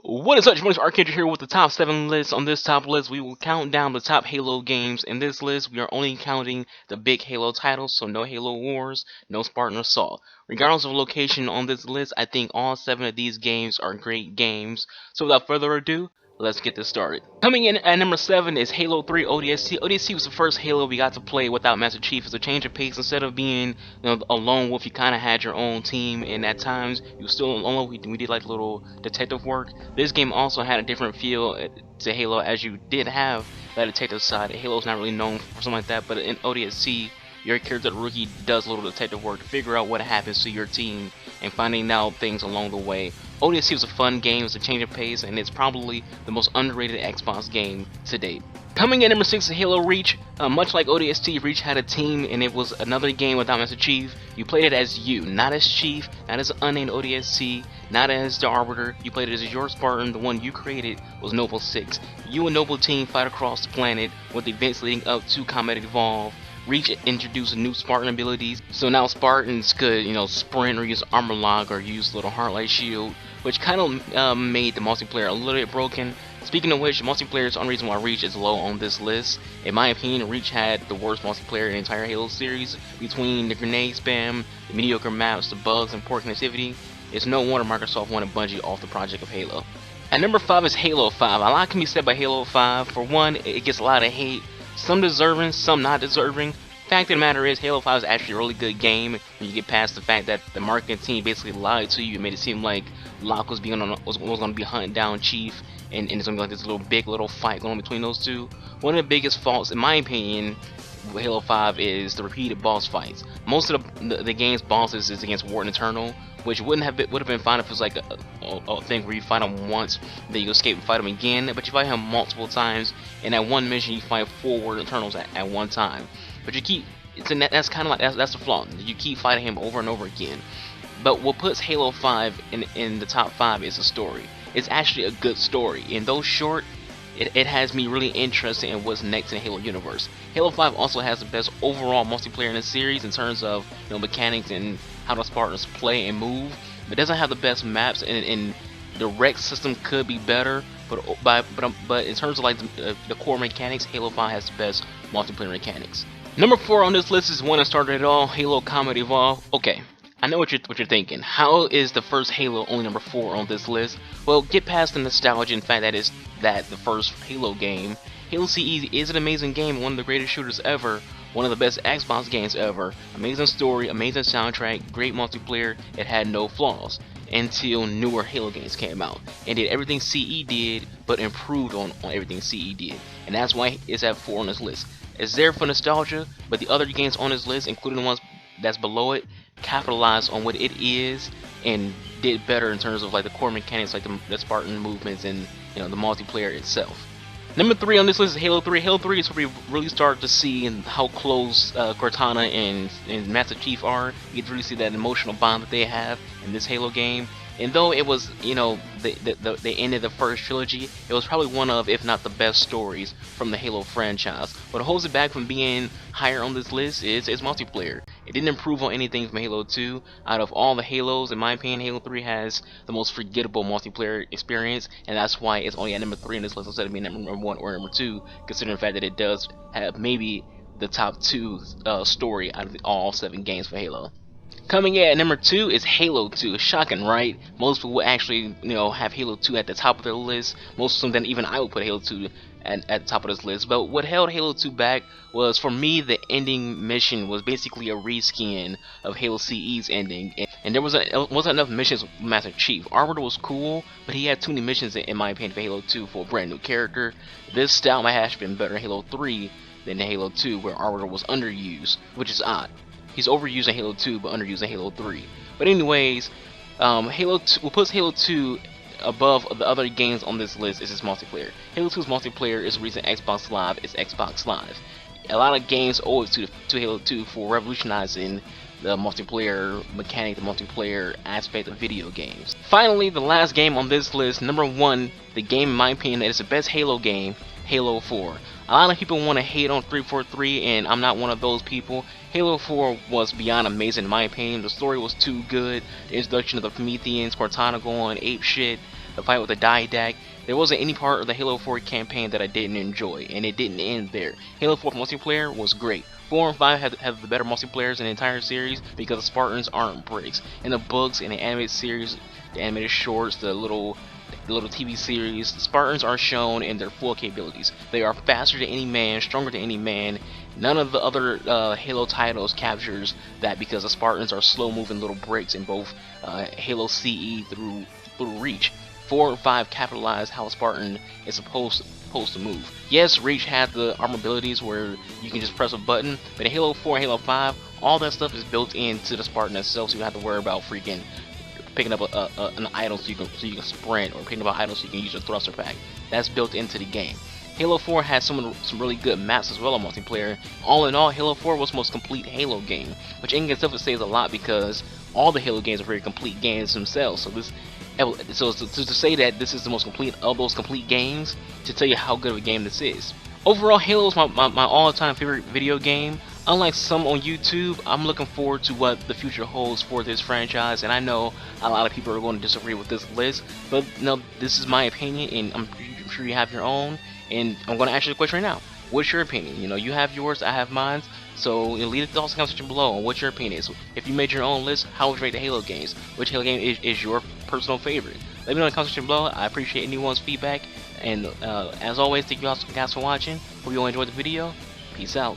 What is up, everyone? It's Arcade here with the top 7 list. On this top list, we will count down the top Halo games. In this list, we are only counting the big Halo titles, so no Halo Wars, no Spartan Assault. Regardless of location on this list, I think all 7 of these games are great games. So without further ado, let's get this started. Coming in at number 7 is Halo 3 ODST. ODST was the first Halo we got to play without Master Chief. It's a change of pace. Instead of being a lone wolf, you kind of had your own team, and at times you were still alone. We did like little detective work. This game also had a different feel to Halo, as you did have that detective side. Halo's not really known for something like that, but in ODST, your character, the rookie, does a little detective work to figure out what happens to your team and finding out things along the way. ODST was a fun game, it's a change of pace, and it's probably the most underrated Xbox game to date. Coming in number 6 is Halo Reach. Much like ODST, Reach had a team, and it was another game without Master Chief. You played it as you, not as Chief, not as unnamed ODST, not as the Arbiter. You played it as your Spartan. The one you created was Noble 6. You and Noble team fight across the planet with events leading up to Combat Evolve. Reach introduced new Spartan abilities, so now Spartans could, sprint or use armor lock or use little heartlight shield, which kind of made the multiplayer a little bit broken. Speaking of which, multiplayer is the only reason why Reach is low on this list. In my opinion, Reach had the worst multiplayer in the entire Halo series. Between the grenade spam, the mediocre maps, the bugs, and poor connectivity, it's no wonder Microsoft wanted Bungie off the project of Halo. At number 5 is Halo 5. A lot can be said by Halo 5. For one, it gets a lot of hate. Some deserving, some not deserving. Fact of the matter is, Halo 5 is actually a really good game when you get past the fact that the marketing team basically lied to you and made it seem like Locke was going to be hunting down Chief, and it's going to be like this little fight going on between those two. One of the biggest faults, in my opinion, with Halo 5 is the repeated boss fights. Most of the game's bosses is against Warden Eternal, which would have been fine if it was like a thing where you fight him once, then you escape and fight him again. But you fight him multiple times, and at one mission you fight 4 Warden Eternals at one time. But you keep that's kind of like that's the flaw. You keep fighting him over and over again. But what puts Halo 5 in the top 5 is the story. It's actually a good story, and though short, it has me really interested in what's next in the Halo universe. Halo 5 also has the best overall multiplayer in the series in terms of mechanics and how the Spartans play and move. But it doesn't have the best maps, and the rec system could be better. But in terms of like the core mechanics, Halo 5 has the best multiplayer mechanics. Number 4 on this list is one that started it all, Halo Combat Evolve. Okay, I know what you're thinking. How is the first Halo only number 4 on this list? Well, get past the nostalgia and fact that the first Halo game. Halo CE is an amazing game, one of the greatest shooters ever, one of the best Xbox games ever. Amazing story, amazing soundtrack, great multiplayer. It had no flaws until newer Halo games came out and did everything CE did, but improved on everything CE did, and that's why it's at 4 on this list. It's there for nostalgia, but the other games on this list, including the ones that's below it, capitalized on what it is and did better in terms of like the core mechanics, like the Spartan movements and the multiplayer itself. Number 3 on this list is Halo 3. Halo 3 is where we really start to see how close Cortana and Master Chief are. You get to really see that emotional bond that they have in this Halo game. And though it was, they ended the first trilogy, it was probably one of, if not the best stories from the Halo franchise. What holds it back from being higher on this list is its multiplayer. It didn't improve on anything from Halo 2. Out of all the Halos, in my opinion, Halo 3 has the most forgettable multiplayer experience, and that's why it's only at number 3 on this list instead of being number 1 or number 2, considering the fact that it does have maybe the top 2 story out of all 7 games for Halo. Coming in at number 2 is Halo 2. Shocking, right? Most people would actually, have Halo 2 at the top of their list. Most of them, even I would put Halo 2 at the top of this list. But what held Halo 2 back was, for me, the ending mission was basically a reskin of Halo CE's ending. And there wasn't enough missions with Master Chief. Arbiter was cool, but he had too many missions, in my opinion, for Halo 2 for a brand new character. This style might have been better in Halo 3 than in Halo 2, where Arbiter was underused, which is odd. He's overused in Halo 2, but underused in Halo 3. But anyways, Halo 2, what puts Halo 2 above the other games on this list is its multiplayer. Halo 2's multiplayer is the reason Xbox Live is Xbox Live. A lot of games owe it to Halo 2 for revolutionizing the multiplayer mechanic, the multiplayer aspect of video games. Finally, the last game on this list, number 1, the game in my opinion that is the best Halo game, Halo 4. A lot of people want to hate on 343, and I'm not one of those people. Halo 4 was beyond amazing in my opinion. The story was too good. The introduction of the Prometheans, Cortana going ape shit, the fight with the Didac. There wasn't any part of the Halo 4 campaign that I didn't enjoy, and it didn't end there. Halo 4 multiplayer was great. 4 and 5 have the better multiplayers in the entire series because the Spartans aren't bricks. In the books, in the animated series, the animated shorts, the little TV series, the Spartans are shown in their full capabilities. They are faster than any man, stronger than any man. None of the other Halo titles captures that because the Spartans are slow-moving little bricks in both Halo CE through Reach. 4 and 5 capitalize how a Spartan is supposed to move. Yes, Reach had the armor abilities where you can just press a button, but in Halo 4 and Halo 5, all that stuff is built into the Spartan itself, so you don't have to worry about freaking picking up an idol so you can sprint, or picking up an idol so you can use your thruster pack. That's built into the game. Halo 4 had some really good maps as well on multiplayer. All in all, Halo 4 was the most complete Halo game, which in itself says a lot because all the Halo games are very complete games themselves. So to say that this is the most complete of those complete games, to tell you how good of a game this is. Overall, Halo is my all-time favorite video game. Unlike some on YouTube, I'm looking forward to what the future holds for this franchise, and I know a lot of people are going to disagree with this list, but no, this is my opinion, and I'm sure you have your own, and I'm going to ask you the question right now. What's your opinion? You know, you have yours, I have mine, so leave it in the comment section below on what your opinion is. If you made your own list, how would you rate the Halo games? Which Halo game is your personal favorite? Let me know in the comment section below. I appreciate anyone's feedback, and as always, thank you guys for watching. Hope you all enjoyed the video. Peace out.